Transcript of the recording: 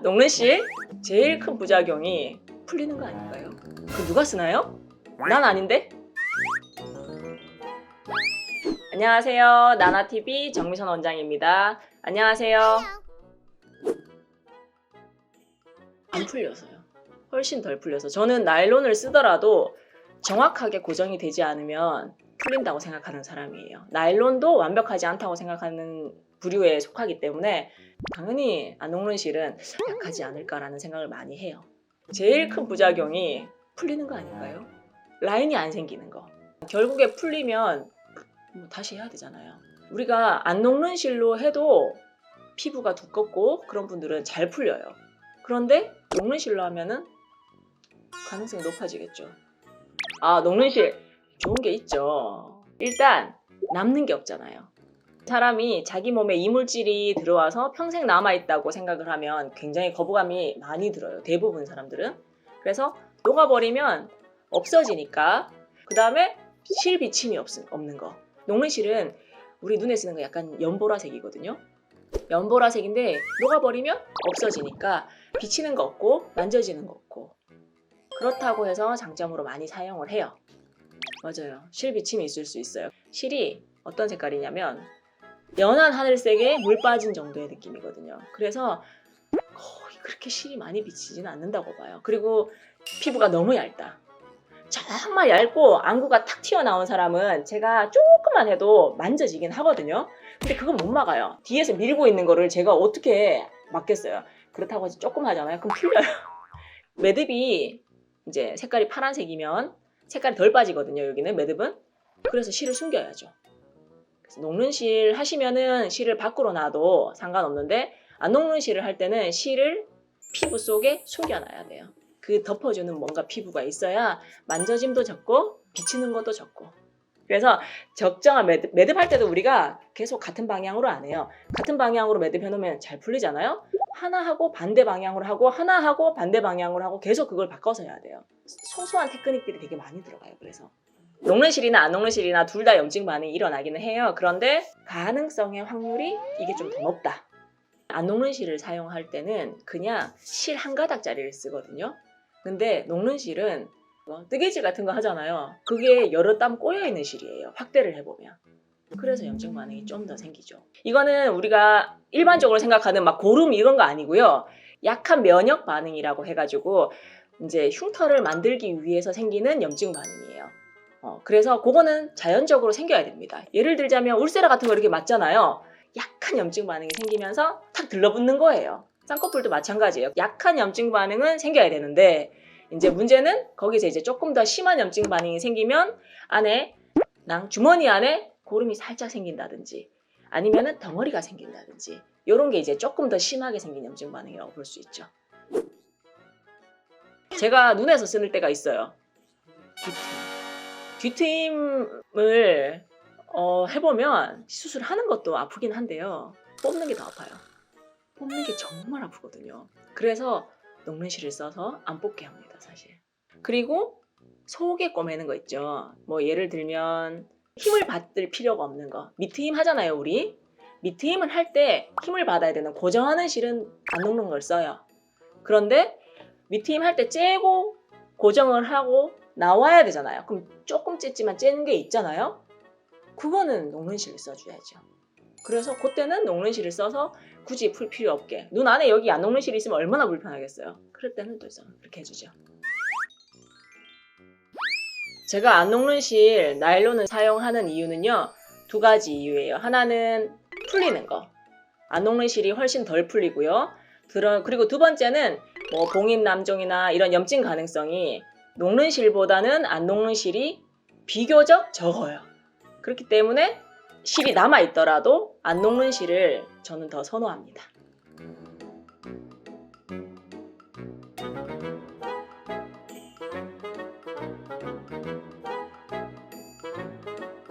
녹는 실 제일 큰 부작용이 풀리는 거 아닐까요? 그 누가 쓰나요? 난 아닌데? 안녕하세요. 나나TV 정미선 원장입니다. 안녕하세요. 안 풀려서요. 훨씬 덜 풀려서. 저는 나일론을 쓰더라도 정확하게 고정이 되지 않으면 풀린다고 생각하는 사람이에요. 나일론도 완벽하지 않다고 생각하는 부류에 속하기 때문에 당연히 안 녹는 실은 약하지 않을까라는 생각을 많이 해요. 제일 큰 부작용이 풀리는 거 아닐까요? 라인이 안 생기는 거. 결국에 풀리면 다시 해야 되잖아요. 우리가 안 녹는 실로 해도 피부가 두껍고 그런 분들은 잘 풀려요. 그런데 녹는 실로 하면은 가능성이 높아지겠죠. 아, 녹는 실 좋은 게 있죠. 일단 남는 게 없잖아요. 사람이 자기 몸에 이물질이 들어와서 평생 남아있다고 생각을 하면 굉장히 거부감이 많이 들어요. 대부분 사람들은. 그래서 녹아버리면 없어지니까. 그 다음에 실 비침이 없는 거. 녹는 실은 우리 눈에 쓰는 거 약간 연보라색이거든요. 연보라색인데 녹아버리면 없어지니까 비치는 거 없고 만져지는 거 없고, 그렇다고 해서 장점으로 많이 사용을 해요. 맞아요. 실 비침이 있을 수 있어요. 실이 어떤 색깔이냐면 연한 하늘색에 물 빠진 정도의 느낌이거든요. 그래서 거의 그렇게 실이 많이 비치지는 않는다고 봐요. 그리고 피부가 너무 얇다. 정말 얇고 안구가 탁 튀어나온 사람은 제가 조금만 해도 만져지긴 하거든요. 근데 그건 못 막아요. 뒤에서 밀고 있는 거를 제가 어떻게 막겠어요. 그렇다고 조금 하잖아요. 그럼 풀려요. 매듭이 이제 색깔이 파란색이면 색깔이 덜 빠지거든요. 여기는 매듭은. 그래서 실을 숨겨야죠. 그래서 녹는 실 하시면은 실을 밖으로 놔도 상관없는데, 안 녹는 실을 할 때는 실을 피부 속에 숨겨놔야 돼요. 그 덮어주는 뭔가 피부가 있어야 만져짐도 적고 비치는 것도 적고. 그래서 적정한 매듭할 때도 우리가 계속 같은 방향으로 안 해요. 같은 방향으로 매듭해놓으면 잘 풀리잖아요. 하나 하고 반대 방향으로 하고 하나 하고 반대 방향으로 하고 계속 그걸 바꿔서 해야 돼요. 소소한 테크닉들이 되게 많이 들어가요. 그래서 녹는 실이나 안 녹는 실이나 둘 다 염증 반응이 일어나기는 해요. 그런데 가능성의 확률이 이게 좀 더 높다. 안 녹는 실을 사용할 때는 그냥 실 한 가닥짜리를 쓰거든요. 근데 녹는 실은 뜨개질 같은 거 하잖아요. 그게 여러 땀 꼬여있는 실이에요. 확대를 해보면. 그래서 염증 반응이 좀 더 생기죠. 이거는 우리가 일반적으로 생각하는 막 고름 이런 거 아니고요. 약한 면역 반응이라고 해가지고 이제 흉터를 만들기 위해서 생기는 염증 반응이에요. 그래서 그거는 자연적으로 생겨야 됩니다. 예를 들자면 울세라 같은 거 이렇게 맞잖아요. 약한 염증 반응이 생기면서 탁 들러붙는 거예요. 쌍꺼풀도 마찬가지예요. 약한 염증 반응은 생겨야 되는데, 이제 문제는 거기서 이제 조금 더 심한 염증 반응이 생기면 안에 주머니 안에 고름이 살짝 생긴다든지 아니면은 덩어리가 생긴다든지, 이런 게 이제 조금 더 심하게 생긴 염증 반응이라고 볼 수 있죠. 제가 눈에서 쓰는 때가 있어요. 뒤트임을 해보면 수술하는 것도 아프긴 한데요. 뽑는 게 더 아파요. 뽑는 게 정말 아프거든요. 그래서 녹는 실을 써서 안 뽑게 합니다, 사실. 그리고 속에 꼬매는 거 있죠. 뭐 예를 들면 힘을 받을 필요가 없는 거. 미트힘 하잖아요, 우리. 미트힘을 할 때 힘을 받아야 되는 고정하는 실은 안 녹는 걸 써요. 그런데 미트힘 할 때 째고 고정을 하고 나와야 되잖아요. 그럼 조금 쨌지만 째는 게 있잖아요. 그거는 녹는 실을 써줘야죠. 그래서 그때는 녹는 실을 써서 굳이 풀 필요 없게. 눈 안에 여기 안 녹는 실이 있으면 얼마나 불편하겠어요. 그럴 때는 또 그렇게 해주죠. 제가 안 녹는 실 나일론을 사용하는 이유는요, 두 가지 이유예요. 하나는 풀리는 거. 안 녹는 실이 훨씬 덜 풀리고요. 그리고 두 번째는 뭐 봉인 남종이나 이런 염증 가능성이 녹는 실보다는 안 녹는 실이 비교적 적어요. 그렇기 때문에 실이 남아있더라도 안 녹는 실을 저는 더 선호합니다.